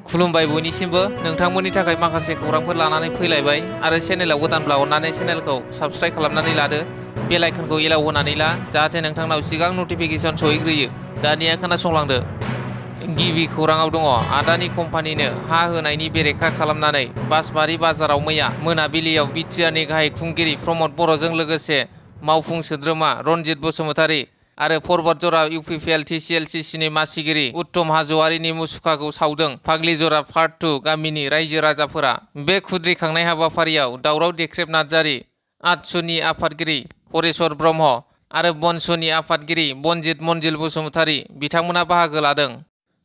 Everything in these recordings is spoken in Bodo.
खुलुमबाय बयनिसिमबो नोंथांमोननि थाखाय माखासे खौरांफोर लानानै फैलायबाय आरो चेनेलाव गोदानब्ला अन्नानै चेनेलखौ साबस्क्राइब खालामनानै लादो बेल आइकनखौ एलाव होनानै ला जाहाथे नोंथांनाव सिगां नटिफिकेसन सहैग्रोयो। दानिया खोनासंलांदो। गिबि खौराङाव दङ आदानि कम्पानिनो हा होनायनि बेरेखा खालामनानै बासबारि बाजाराव मैया मोनाबिलियाव बिटिआरनि गाहाय खुंगिरि प्रमद बर'जों लोगोसे मावफुं सोद्रोमा रनजित बसुमतारी आरो पर्बतजरा इउपिपिएल टिसिएलसिसिनि मासिगिरि उत्तम हाज'वारिनि मुसुखाखौ सावदों फाग्लिजरा पार्ट 2 गामिनि रायजो राजाफोरा। बे खुद्रिखांनाय हाबाफारियाव दावराव देख्रेब नार्जारि, आतसुनि आफादगिरि हरेश्वर ब्रह्म आरो बनसुनि आफादगिरि बनजित मनजिल बसुमतारी बिथांमोना बाहागो लादों।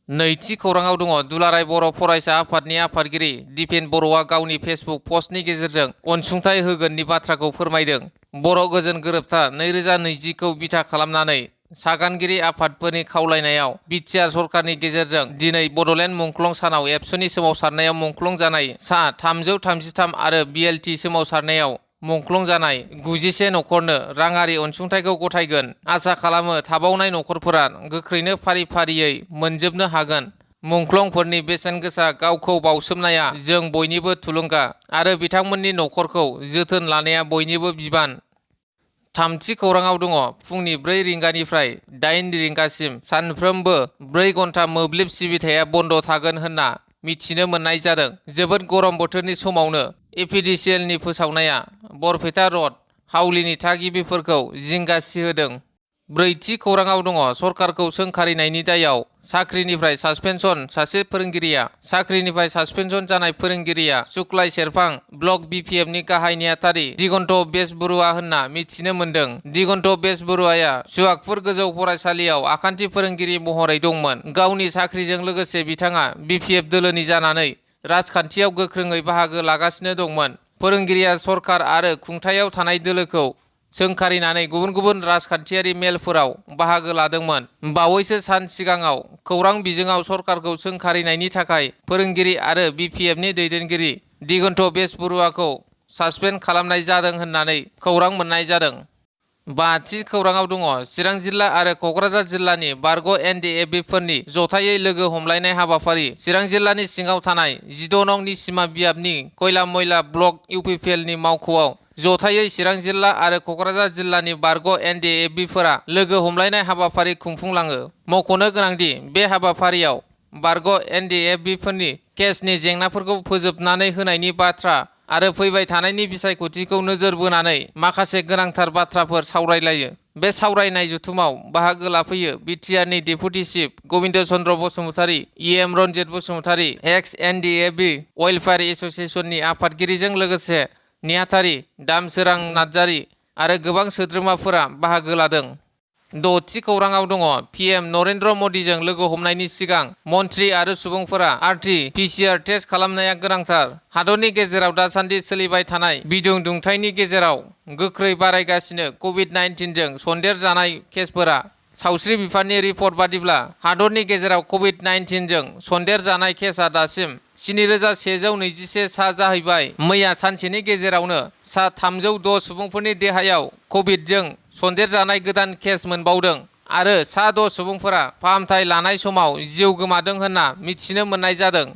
नैथि खौराङाव दङ दुलाराय बर' फरायसा आफादनि आफादगिरि दिपेन बर'आ गावनि फेसबुक पस्टनि गेजेरजों अनसुंथाइ होगोननि बाथ्राखौ फोरमायदों। बर' गोजोन गोरोबथा 2020 खौ बिथा खालामनानै सागानगिरि आफादफोरनि खावलायनायाव बिटिआर सरकारनि गेजेरजों दिनै बड'लेण्ड मुंख्लं सानाव एबसुनि सोमावसारनायाव मुंख्लं जानाय सा 333 आरो बिएलटि सोमावसारनायाव मुंख्लं जानाय 91 नखरनो राङारि अनसुंथाइखौ गथायगोन। आसा खालामो थाबावनाय नखरफोरा गोख्रैनो फारि फारियै मोनजोबनो हागोन। मुंख्लंफोरनि बेसेन गोसा गावखौ बावसोमनाया जों बयनिबो थुलुंगा आरो बिथांमोननि नखरखौ जोथोन लानाया बयनिबो बिबान। थामथि खौराङाव दङ फुंनि 4 रिंगानिफ्राय 8 रिंगासिम सानफ्रोमबो 4 घन्टा मोब्लिब सिबिथाया बन्द थागोन होनना मिथिनो मोननाय जादों। जोबोद गरम बोथोरनि समावनो एपिडिसिएलनि फोसावनाया बरपेटा रड हाउलिनि थागिबिफोरखौ जिंगा सिहोदों। ब्रैथि खौराङाव दङ सरकारखौ सोंखारिनायनि दायाव साख्रिनिफ्राय सासपेनसन सासे फोरोंगिरिया साख्रिनिफ्राय सासपेनसन जानाय फोरोंगिरिया सुक्लाय सेरफां ब्लक बिपिएफनि गाहाय नेहाथारि दिगन्त बेसबरुवा होनना मिथिनो मोन्दों। दिगन्त बेसबरुवाया सुवागपुर गोजौ फरायसालियाव आखान्थि फोरोंगिरि महरै दंमोन। गावनि साख्रिजों लोगोसे बिथाङा बिपिएफ दोलोनि जानानै राजखान्थियाव गोख्रोङै बाहागो लागासिनो दंमोन। फोरोंगिरिया सरकार आरो खुंथायाव थानाय दोलोखौ सोंखारिनानै गुबुन गुबुन राजखान्थियारि मेलफोराव बाहागो लादोंमोन। बावैसो सान सिगाङाव खौरां बिजोङाव सरकारखौ सोंखारिनायनि थाखाय फोरोंगिरि आरो बिपिएफनि दैदेनगिरि दिगन्त बेसबरुवाखौ सासपेन्ड खालामनाय जादों होननानै खौरां मोननाय जादों। बाथि खौराङाव दङ चिरां जिल्ला आरो क'क्राझार जिल्लानि बारग' एनडिएफबिफोरनि जथायै लोगो हमलायनाय हाबाफारि। चिरां जिल्लानि सिङाव थानाय 16 नं निसिमा बियाबनि खयला मयला ब्लक इउपिपिएलनि मावख'आव जथायै चिरां जिल्ला आरो क'क्राझार जिल्लानि बारग' एनडिएफबिफोरा लोगो हमलायनाय हाबाफारि खुंफुंलाङो। मख'नो गोनांदि बे हाबाफारियाव बारग' एनडिएफबिफोरनि केसनि जेंनाफोरखौ फोजोबनानै होनायनि बाथ्रा आरो फैबाय थानायनि बिसायख'थिखौ नोजोर बोनानै माखासे गोनांथार बाथ्राफोर सावरायलायो। बे सावरायनाय जथुमाव बाहागो लाफैयो बिटिआरनि deputy chief Gobind Chandra Basumatary, EM Ranjit Basumatary, ex NDFB welfare एस'सिएशननि आफादगिरिजों लोगोसे नेहाथारि दामसोरां नार्जारि आरो गोबां सोद्रोमाफोरा बाहागो लादों। द'थि खौराङाव दङ पिएम नरेन्द्र मदिजों लोगो हमनायनि सिगां मन्थ्रि आरो सुबुंफोरा आरटि-पिसिआर टेस्ट खालामनाया गोनांथार। हादरनि गेजेराव दासान्दि सोलिबाय थानाय बिदुं दुंथायनि गेजेराव गोख्रै बारायगासिनो कभिड-19 जों सन्देर जानाय केसफोरा। सावस्रि बिफाननि रिपर्ट बादिब्ला हादरनि गेजेराव कभिड-19 जों सन्देर जानाय केसआ दासिम 7121 सा जाहैबाय। मैया सानसेनि गेजेरावनो सा 306 सुबुंफोरनि देहायाव कभिडजों सन्देर जानाय गोदान केस मोनबावदों आरो सा 6 सुबुंफोरा फाहामथाय लानाय समाव जिउ गोमादों होनना मिथिनो मोननाय जादों।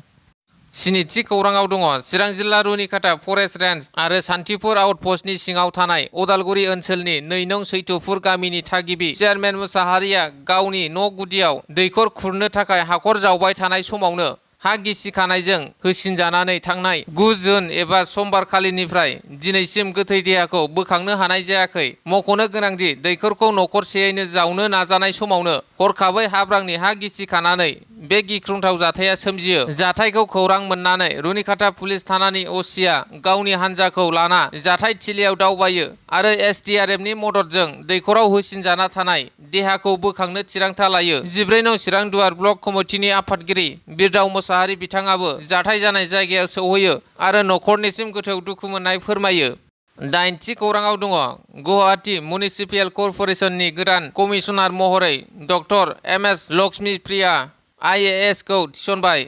स्निथि खौराङाव दङ चिरां जिल्ला रुनिखाता फरेस्ट रेन्ज आरो सान्थिपुर आउटपस्टनि सिङाव थानाय अदालगुरि ओनसोलनि 2 नं सैथुपुर गामिनि थागिबि चेयारमेन मुसाहारिया गावनि न' गुदियाव दैखर खुरनो थाखाय हाखर जावबाय थानाय समावनो हा गिसिखानायजों होसिनजानानै थांनाय 9 जुन एबा समबारखालिनिफ्राय दिनैसिम गोथै देहाखौ बोखांनो हानाय जायाखै। मख'नो गोनांदि दैखरखौ नखरसेयैनो जावनो नाजानाय समावनो हरखाबै हाब्रांनि हा गिसिखानानै बे गिख्रंथाव जाथाया सोमजियो। जाथायखौ खौरां मोननानै रुनिखाता पुलिस थानानि असिआ गावनि हान्जाखौ लाना जाथाय थिलियाव दावबायो आरो एसडिआरएफनि मददजों दैखराव होसिनजाना थानाय देहाखौ बोखांनो थिरांथा लायो। 14 नं चिरां दुवार ब्लक कमिटिनि आफादगिरि बिरदाव मोसाहारि बिथाङाबो जाथाय जानाय जायगायाव सौहैयो आरो नखरनिसिम गोथौ दुखु मोननाय फोरमायो। 8थि खौराङाव दङ गुवाहाटी मिउनिसिपेल कर्परेसननि गोदान कमिसनार महरै डक्टर एमएस लक्ष्मी प्रिया आइएएस खौ थिसनबाय।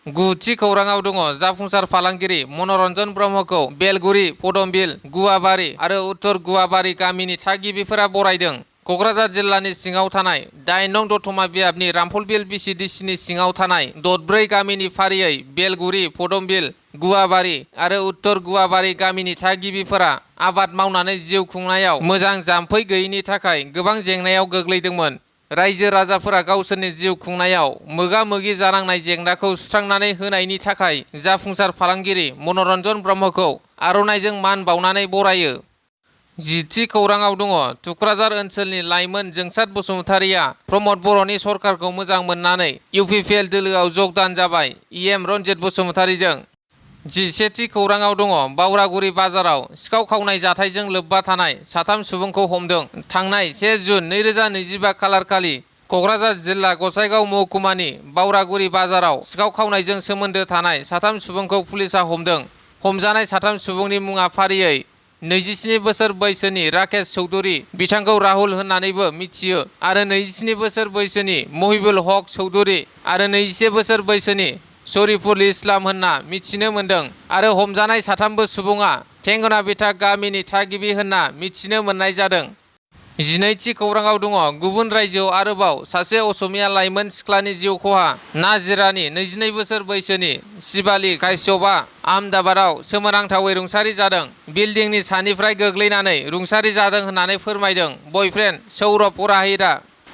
9थि खौराङाव दङ जाफुंसार फालांगिरि मनरन्जन ब्रह्मखौ बेलगुरि, पदमबिल, गुवाबारि आरो उत्तर गुवाबारि गामिनि थागिबिफोरा बरायदों। क'क्राझार जिल्लानि सिङाव थानाय 8 नं दतमा बियाबनि रामफलबिल BCDCनि सिङाव थानाय दतब्रै गामिनि फारियै बेलगुरि, पदमबिल, गुवाबारि आरो उत्तर गुवाबारि गामिनि थागिबिफोरा आबाद मावनानै जिउ खुंनायाव मोजां जाम्फै गैयैनि थाखाय गोबां जेंनायाव गोग्लैदोंमोन। रायजो राजाफोरा गावसोरनि जिउ खुंनायाव मोगा-मोगि जानांनाय जेंनाखौ सुस्रांनानै होनायनि थाखाय जाफुंसार फालांगिरि मनरन्जन ब्रह्मखौ आर'नाइजों मान बावनानै बरायो। 10थि खौराङाव दङ। थुक्राझार ओनसोलनि लाइमोन जोंसार बसुमतारिया प्रमद बर'नि सरकारखौ मोजां मोननानै UPPL दोलोआव जगदान जाबाय। EM रन्जित बसुमतारिजों। 11थि खौराङाव दङ। बावरागुरि बाजाराव सिखाव खावनाय जाथायजों लोब्बा थानाय 3 सुबुंखौ हमदों। थांनाय 1 जुन 2025 खालारखालि क'क्राझार जिल्ला गसाइगाव महकुमानि बावरागुरि बाजाराव सिखाव खावनायजों सोमोन्दो थानाय 3 सुबुंखौ पुलिसा हमदों। हमजानाय 3 सुबुंनि मुङा फारियै 27 बोसोर बैसोनि राकेश चौधुरी, बिथांखौ राहुल होननानैबो मिथियो, आरो 27 बोसोर बैसोनि महिबुल हक चौधुरी आरो 21 बोसोर बैसोनि शरीफुल इस्लाम होनना मिथिनो मोन्दों। आरो हमजानाय 3बो सुबुङा थेंगनाबिथा गामिनि थागिबि होनना मिथिनो मोननाय जादों। 12थि खौराङाव दङ। गुबुन रायजोआव आरोबाव सासे असमिया लाइमोन सिख्लानि जिउ खहा। नाजिरानि 22 बोसोर बैसोनि शिबाली काश्यपआ आहमदाबादाव सोमोनांथावै रुंसारि जादों। बिल्डिंनि सानिफ्राय गोग्लैनानै रुंसारि जादों होननानै फोरमायदों बयफ्रेन्ड सौरभ पुराहितआ।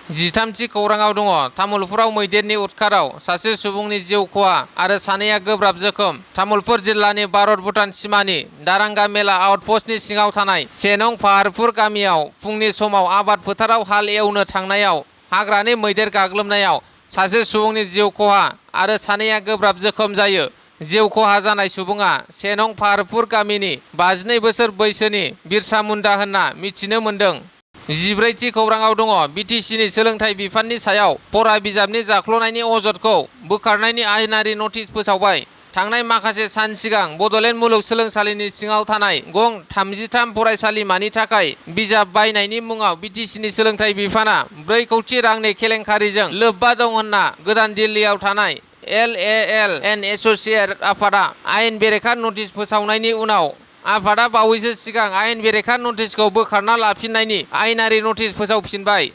13थि खौराङाव दङ। तामुलपुराव मैदेरनि उदखाराव सासे सुबुंनि जिउ खहा आरो 2आ गोब्राब जोखोम। तामुलपुर जिल्लानि भारत-भुटान सिमानि दारांगा मेला आउटपस्टनि सिङाव थानाय 1 नं फाहारपुर गामियाव फुंनि समाव आबाद फोथाराव हाल एवनो थांनायाव हाग्रानि मैदेर गाग्लोबनायाव सासे सुबुंनि जिउ खहा आरो 2आ गोब्राब जोखोम जायो। जिउ खहा जानाय सुबुङा 1 नं फाहारपुर गामिनि 52 बोसोर बैसोनि बिरसा मुन्डा होनना मिथिनो मोन्दों। 14थि खौराङाव दङ। BTCनि सोलोंथाइ बिफाननि सायाव फरा बिजाबनि जाख्ल'नायनि अजदखौ बोखारनायनि आयेनारि नटिस फोसावबाय। थांनाय माखासे सान सिगां बड'लेण्ड मुलुगसोलोंसालिनि सिङाव थानाय गं 33 फरायसालिमानि थाखाय बिजाब बायनायनि मुङाव BTCनि सोलोंथाइ बिफाना 4 कौटि रांनि केलेंकारिजों लोब्बा दं होनना गोदान दिल्लीयाव थानाय LAL एन्ड एस'सिएट आफादा आयेन बेरेखा नटिस फोसावनायनि उनाव आफादा बावैसो सिगां आयेन बेरेखा नटिसखौ बोखारना लाफिननायनि आयेनारि नटिस फोसावफिनबाय।